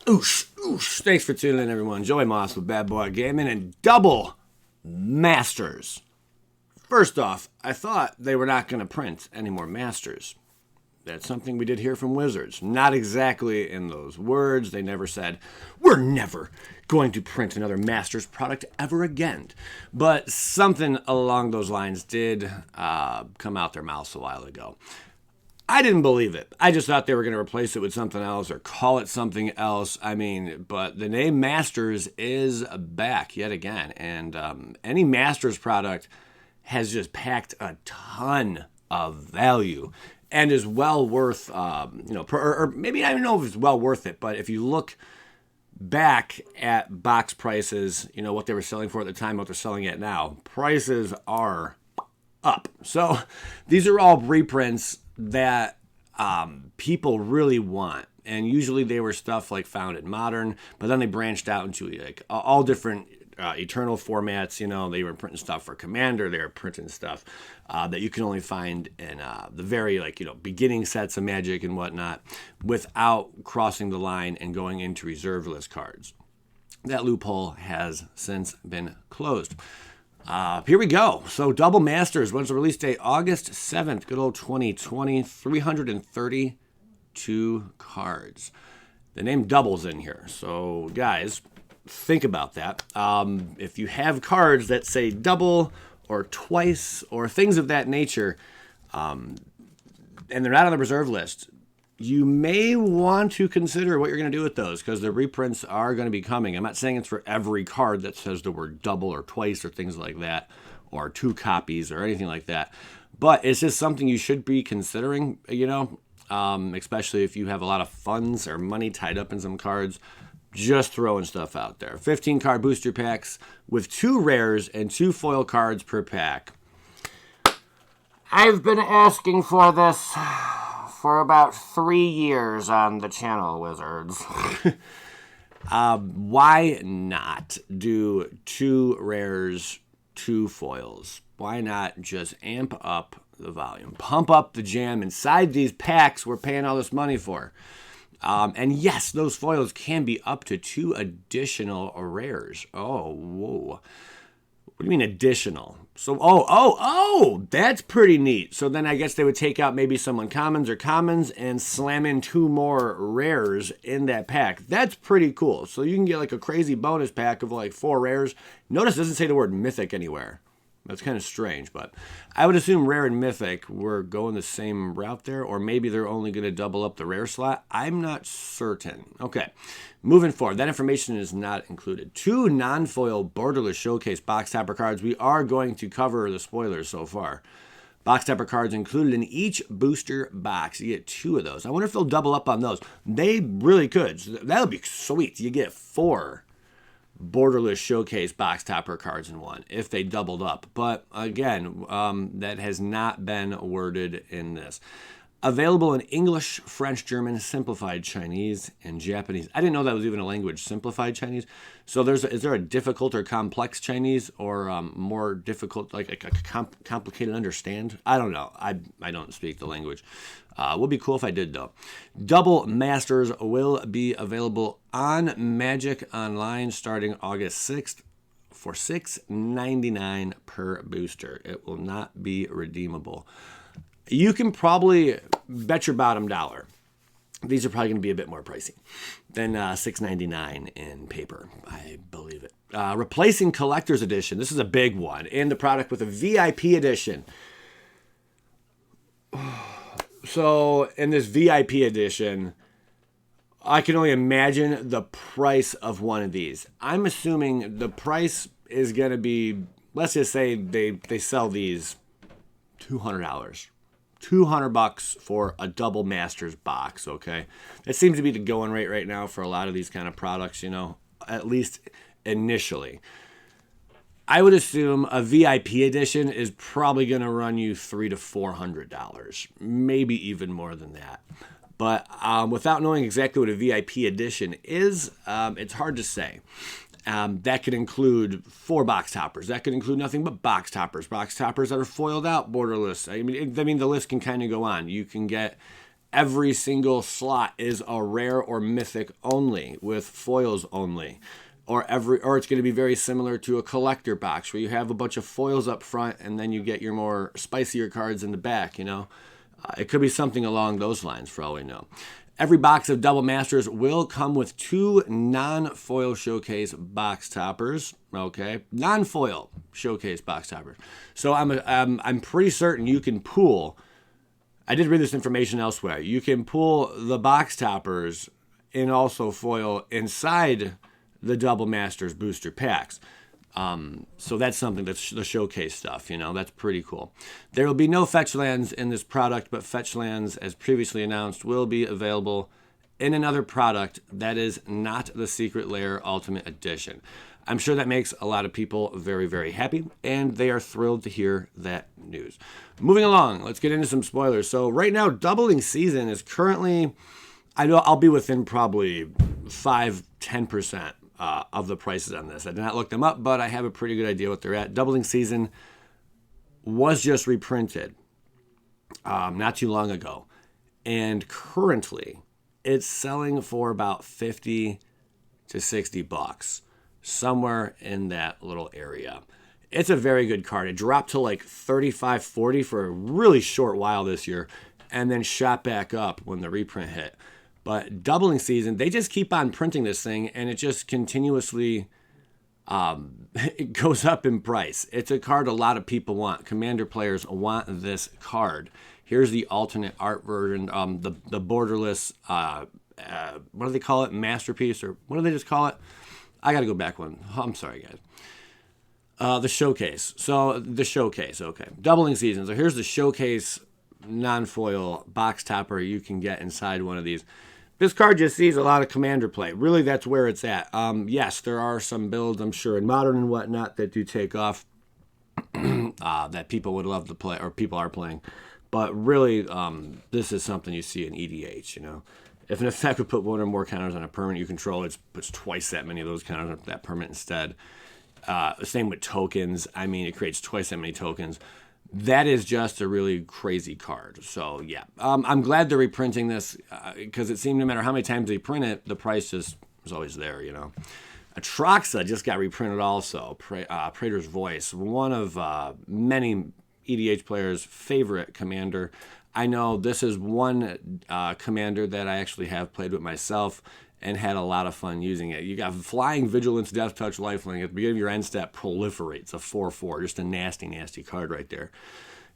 Oosh, oosh. Thanks for tuning in, everyone. Joey Moss with Bad Boy Gaming and Double Masters. First off, I thought they were not going to print any more Masters. That's something we did hear from Wizards. Not exactly in those words. They never said, we're never going to print another Masters product ever again. But something along those lines did come out their mouths a while ago. I didn't believe it. I just thought they were going to replace it with something else or call it something else. I mean, but the name Masters is back yet again. And any Masters product has just packed a ton of value and is well worth, or maybe I don't know if it's well worth it, but if you look back at box prices, what they were selling for at the time, what they're selling at now, prices are up. So these are all reprints that people really want. And usually they were stuff like found in Modern, but then they branched out into like all different Eternal formats. They were printing stuff for Commander. They were printing stuff that you can only find in the very beginning sets of Magic and whatnot without crossing the line and going into reserve list cards. That loophole has since been closed. Here we go. So Double Masters, when's the release date? August 7th, good old 2020, 332 cards. The name Double's in here. So guys, think about that. If you have cards that say double or twice or things of that nature, and they're not on the reserve list, you may want to consider what you're going to do with those because the reprints are going to be coming. I'm not saying it's for every card that says the word double or twice or things like that, or 2 copies or anything like that. But it's just something you should be considering, especially if you have a lot of funds or money tied up in some cards. Just throwing stuff out there. 15 card booster packs with 2 rares and 2 foil cards per pack. I've been asking for this for about 3 years on the channel, Wizards. Why not do 2 rares, 2 foils? Why not just amp up the volume? Pump up the jam inside these packs we're paying all this money for. And yes, those foils can be up to 2 additional rares. Oh, whoa. What do you mean additional? So, that's pretty neat. So then I guess they would take out maybe some uncommons or commons and slam in 2 more rares in that pack. That's pretty cool. So you can get like a crazy bonus pack of like 4 rares. Notice it doesn't say the word mythic anywhere. That's kind of strange, but I would assume rare and mythic were going the same route there, or maybe they're only going to double up the rare slot. I'm not certain. Okay, moving forward. That information is not included. 2 non-foil borderless showcase box topper cards. We are going to cover the spoilers so far. Box topper cards included in each booster box. You get 2 of those. I wonder if they'll double up on those. They really could. So that would be sweet. You get 4 borderless showcase box topper cards in one if they doubled up, but again, that has not been worded in this. Available in English, French, German, simplified Chinese, and Japanese. I didn't know that was even a language, simplified Chinese. So is there a difficult or complex Chinese, or more difficult, like a complicated understand? I don't know. I don't speak the language. Would be cool if I did, though. Double Masters will be available on Magic Online starting August 6th for $6.99 per booster. It will not be redeemable. You can probably bet your bottom dollar these are probably going to be a bit more pricey than $6.99 in paper. I believe it. Replacing Collector's Edition. This is a big one. And the product with a VIP edition. So in this VIP edition, I can only imagine the price of one of these. I'm assuming the price is going to be, let's just say they sell these $200. $200 for a double Masters box, okay? That seems to be the going rate right now for a lot of these kind of products, you know, at least initially. I would assume a VIP edition is probably going to run you $300 to $400, maybe even more than that. But without knowing exactly what a VIP edition is, it's hard to say. That could include 4 box toppers. That could include nothing but box toppers that are foiled out, borderless. I mean, the list can kind of go on. You can get every single slot is a rare or mythic only with foils only. Or it's going to be very similar to a collector box where you have a bunch of foils up front and then you get your more spicier cards in the back, It could be something along those lines for all we know. Every box of Double Masters will come with 2 non-foil showcase box toppers. Okay, non-foil showcase box toppers. So I'm pretty certain you can pool. I did read this information elsewhere. You can pool the box toppers in also foil inside the Double Masters booster packs. So that's something that's the showcase stuff, that's pretty cool. There will be no fetch lands in this product, but fetch lands, as previously announced, will be available in another product that is not the Secret Lair Ultimate Edition. I'm sure that makes a lot of people very, very happy, and they are thrilled to hear that news. Moving along, let's get into some spoilers. So right now, Doubling Season is currently, I'll be within probably 5-10% of the prices on this. I did not look them up, but I have a pretty good idea what they're at. Doubling Season was just reprinted not too long ago, and currently it's selling for about $50 to $60, somewhere in that little area. It's a very good card. It dropped to like $35, $40 for a really short while this year, and then shot back up when the reprint hit. But Doubling Season, they just keep on printing this thing, and it just continuously it goes up in price. It's a card a lot of people want. Commander players want this card. Here's the alternate art version, the borderless, what do they call it? Masterpiece, or what do they just call it? I got to go back one. I'm sorry, guys. The showcase. So the showcase, okay. Doubling Season. So here's the showcase non-foil box topper you can get inside one of these. This card just sees a lot of Commander play. Really, that's where it's at. Yes, there are some builds, I'm sure, in Modern and whatnot that do take off that people would love to play, or people are playing. But really, this is something you see in EDH, If an effect would put one or more counters on a permanent you control, it puts twice that many of those counters on that permanent instead. Same with tokens. It creates twice that many tokens. That is just a really crazy card. So, yeah. I'm glad they're reprinting this because it seemed no matter how many times they print it, the price just was always there, Atraxa just got reprinted also. Praetor's Voice, one of many EDH players' favorite commander. I know this is one commander that I actually have played with myself and had a lot of fun using it. You got Flying, Vigilance, Death Touch, Lifelink. At the beginning of your end step, proliferates, a 4/4. Just a nasty, nasty card right there.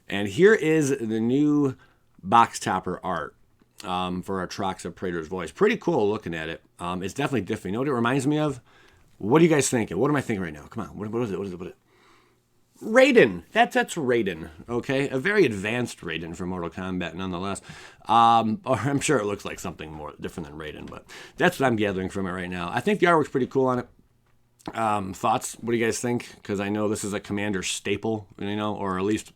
And here is the new box topper art for Atraxa Praetor's Voice. Pretty cool looking at it. It's definitely different. You know what it reminds me of? What are you guys thinking? What am I thinking right now? Come on. What is it? What is it? Raiden. That's Raiden, okay? A very advanced Raiden for Mortal Kombat, nonetheless. Or I'm sure it looks like something more different than Raiden, but that's what I'm gathering from it right now. I think the artwork's pretty cool on it. Thoughts? What do you guys think? Because I know this is a commander staple, or at least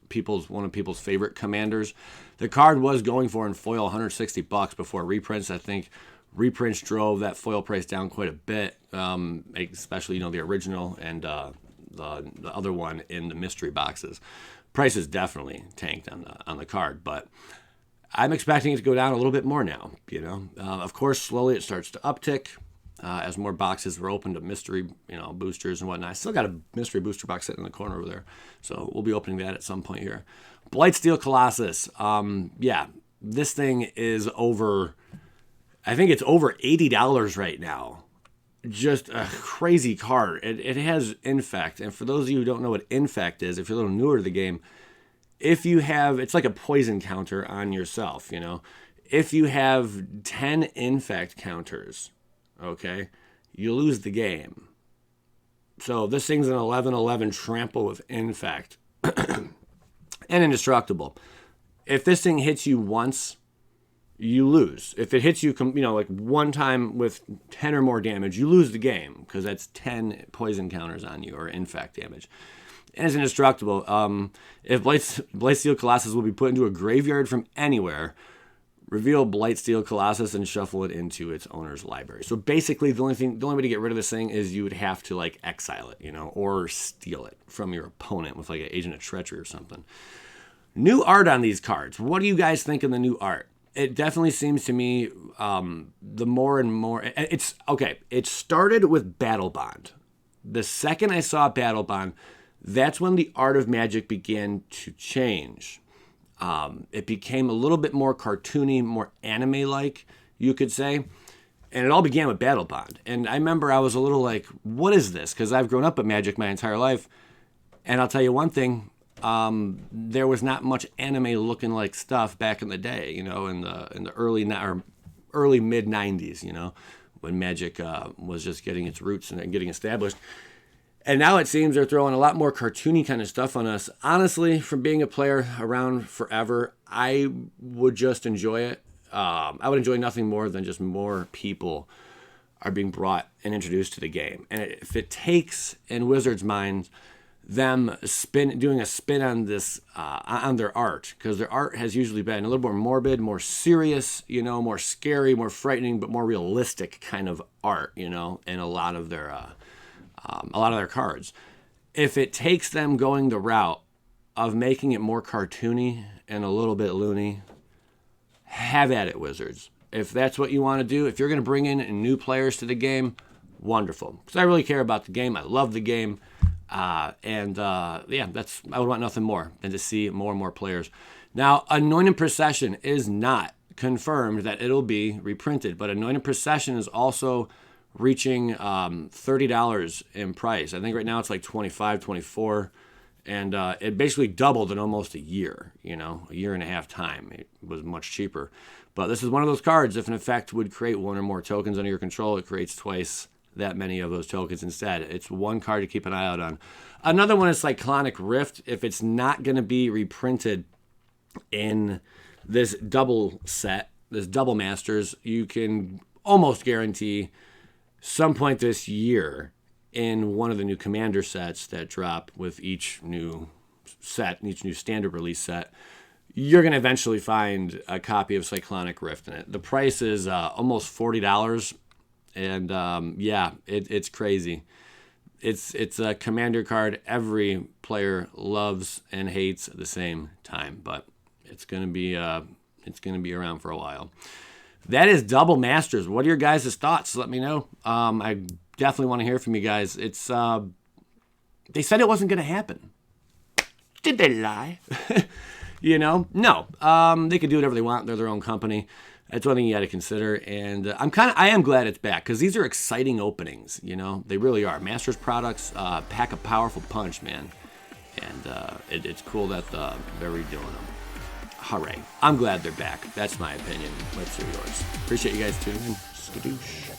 one of people's favorite commanders. The card was going for in foil $160 before reprints. I think reprints drove that foil price down quite a bit, especially the original and the other one in the mystery boxes. Prices definitely tanked on the card, but I'm expecting it to go down a little bit more now. Of course, slowly it starts to uptick as more boxes are opened to mystery, boosters and whatnot. I still got a mystery booster box sitting in the corner over there, so we'll be opening that at some point here. Blightsteel Colossus. Yeah, this thing is over. I think it's over $80 right now. Just a crazy card. It has Infect, and for those of you who don't know what Infect is, if you're a little newer to the game, it's like a poison counter on yourself, If you have 10 Infect counters, okay, you lose the game. So this thing's an 11/11 trample with Infect. And indestructible. If this thing hits you once, you lose. If it hits you, like one time with 10 or more damage, you lose the game because that's 10 poison counters on you or infect damage. And it's indestructible. If Blightsteel Colossus will be put into a graveyard from anywhere, reveal Blightsteel Colossus and shuffle it into its owner's library. So basically, the only way to get rid of this thing is you would have to exile it, or steal it from your opponent with an Agent of Treachery or something. New art on these cards. What do you guys think of the new art? it definitely seems to me the more and more it's okay. It started with Battle Bond. The second I saw Battle Bond, that's when the art of Magic began to change. It became a little bit more cartoony, more anime-like, you could say. And it all began with Battle Bond. And I remember I was a little like, what is this? Because I've grown up with Magic my entire life. And I'll tell you one thing, there was not much anime-looking like stuff back in the day, in the early mid 90s, when Magic was just getting its roots and getting established. And now it seems they're throwing a lot more cartoony kind of stuff on us. Honestly, from being a player around forever, I would just enjoy it. I would enjoy nothing more than just more people are being brought and introduced to the game. And if it takes, in Wizards' minds, them doing a spin on this, on their art, because their art has usually been a little more morbid, more serious, more scary, more frightening, but more realistic kind of art, in a lot of their cards. If it takes them going the route of making it more cartoony and a little bit loony, have at it, Wizards. If that's what you want to do, if you're going to bring in new players to the game, wonderful. Because I really care about the game. I love the game. I would want nothing more than to see more and more players. Now, Anointed Procession is not confirmed that it'll be reprinted, but Anointed Procession is also reaching $30 in price. I think right now it's like $25, $24, and it basically doubled in almost a year, a year and a half time. It was much cheaper. But this is one of those cards, if an effect would create one or more tokens under your control, it creates twice that many of those tokens instead. It's one card to keep an eye out on. Another one is Cyclonic Rift. If it's not going to be reprinted in this double set, this double masters, you can almost guarantee some point this year in one of the new commander sets that drop with each new set, each new standard release set, you're going to eventually find a copy of Cyclonic Rift in it. The price is almost $40, and it's crazy. It's a commander card every player loves and hates at the same time, but it's going to be around for a while. That is Double Masters. What are your guys' thoughts? Let me know. I definitely want to hear from you guys. It's they said it wasn't going to happen. Did they lie? No. They can do whatever they want. They're their own company. That's one thing you got to consider. And I am glad it's back because these are exciting openings. They really are. Masters products pack a powerful punch, man. And it's cool that they're redoing them. Hooray. I'm glad they're back. That's my opinion. Let's hear yours. Appreciate you guys tuning in. Skadoosh.